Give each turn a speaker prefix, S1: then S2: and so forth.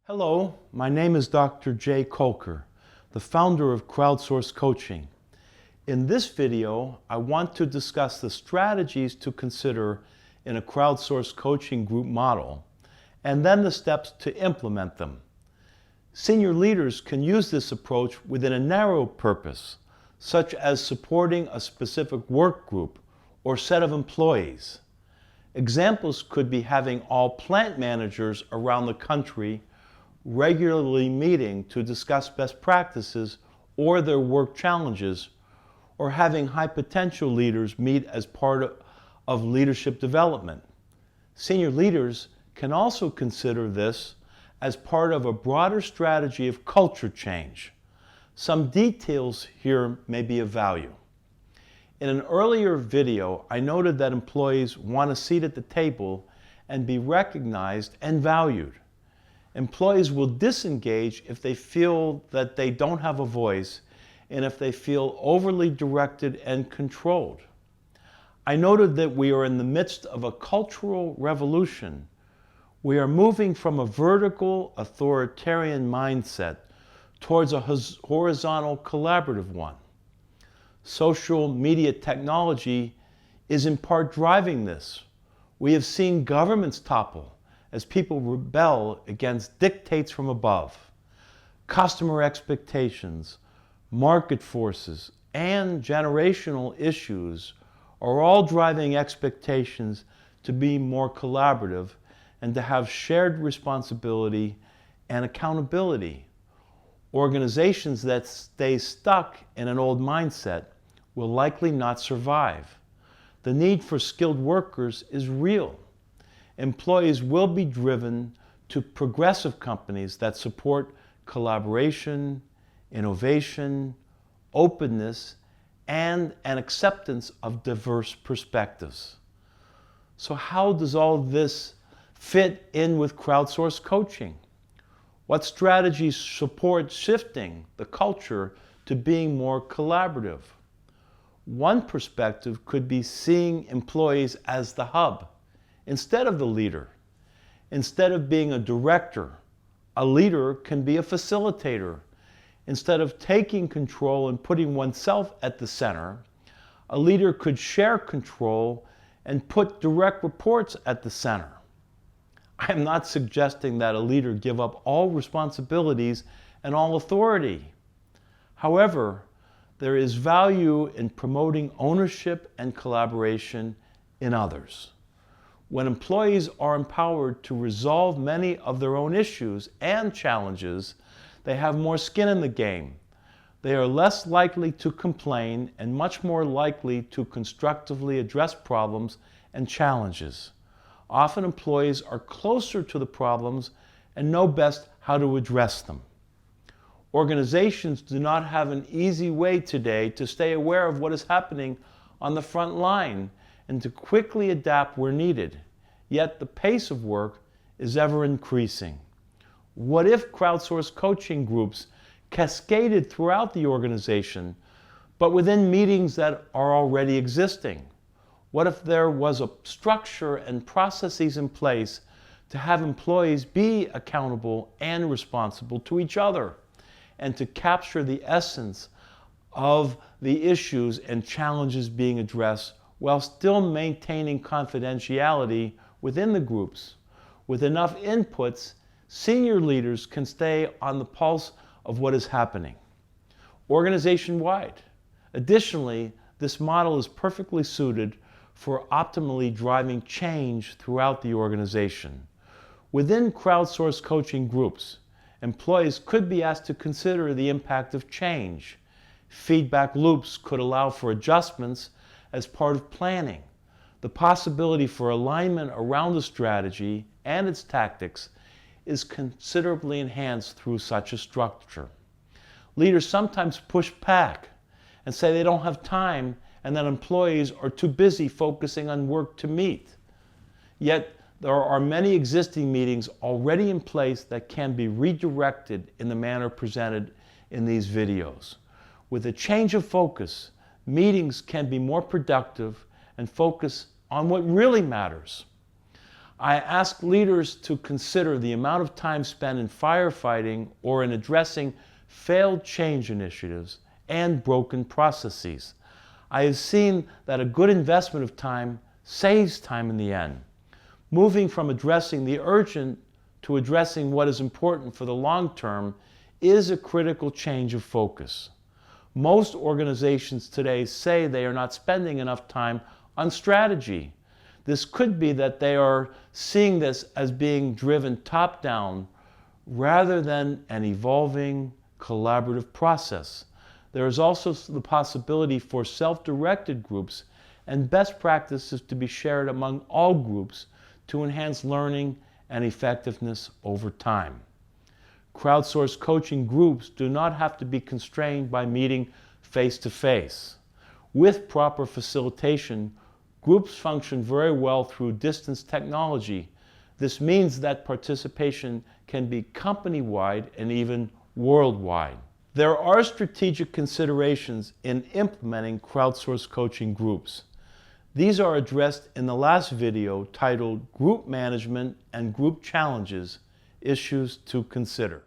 S1: Hello, my name is Dr. Jay Kolker, the founder of Crowdsourced Coaching. In this video, I want to discuss the strategies to consider in a crowdsourced coaching group model, and then the steps to implement them. Senior leaders can use this approach within a narrow purpose, such as supporting a specific work group or set of employees. Examples could be having all plant managers around the country regularly meeting to discuss best practices or their work challenges, or having high potential leaders meet as part of leadership development. Senior leaders can also consider this as part of a broader strategy of culture change. Some details here may be of value. In an earlier video, I noted that employees want a seat at the table and be recognized and valued. Employees will disengage if they feel that they don't have a voice and if they feel overly directed and controlled. I noted that we are in the midst of a cultural revolution. We are moving from a vertical authoritarian mindset towards a horizontal collaborative one. Social media technology is in part driving this. We have seen governments topple as people rebel against dictates from above. Customer expectations, market forces, and generational issues are all driving expectations to be more collaborative and to have shared responsibility and accountability. Organizations that stay stuck in an old mindset will likely not survive. The need for skilled workers is real. Employees will be driven to progressive companies that support collaboration, innovation, openness, and an acceptance of diverse perspectives. So how does all this fit in with crowdsourced coaching? What strategies support shifting the culture to being more collaborative? One perspective could be seeing employees as the hub instead of the leader. Instead of being a director, a leader can be a facilitator. Instead of taking control and putting oneself at the center, a leader could share control and put direct reports at the center. I am not suggesting that a leader give up all responsibilities and all authority. However, there is value in promoting ownership and collaboration in others. When employees are empowered to resolve many of their own issues and challenges, they have more skin in the game. They are less likely to complain and much more likely to constructively address problems and challenges. Often employees are closer to the problems and know best how to address them. Organizations do not have an easy way today to stay aware of what is happening on the front line and to quickly adapt where needed. Yet the pace of work is ever increasing. What if crowdsourced coaching groups cascaded throughout the organization, but within meetings that are already existing? What if there was a structure and processes in place to have employees be accountable and responsible to each other, and to capture the essence of the issues and challenges being addressed while still maintaining confidentiality within the groups? With enough inputs, senior leaders can stay on the pulse of what is happening organization-wide. Additionally, this model is perfectly suited for optimally driving change throughout the organization. Within crowdsourced coaching groups, employees could be asked to consider the impact of change. Feedback loops could allow for adjustments as part of planning. The possibility for alignment around the strategy and its tactics is considerably enhanced through such a structure. Leaders sometimes push back and say they don't have time and that employees are too busy focusing on work to meet. Yet there are many existing meetings already in place that can be redirected in the manner presented in these videos. With a change of focus, meetings can be more productive and focus on what really matters. I ask leaders to consider the amount of time spent in firefighting or in addressing failed change initiatives and broken processes. I have seen that a good investment of time saves time in the end. Moving from addressing the urgent to addressing what is important for the long term is a critical change of focus. Most organizations today say they are not spending enough time on strategy. This could be that they are seeing this as being driven top-down rather than an evolving collaborative process. There is also the possibility for self-directed groups and best practices to be shared among all groups to enhance learning and effectiveness over time. Crowdsourced coaching groups do not have to be constrained by meeting face-to-face. With proper facilitation, groups function very well through distance technology. This means that participation can be company-wide and even worldwide. There are strategic considerations in implementing crowdsourced coaching groups. These are addressed in the last video titled Group Management and Group Challenges, Issues to Consider.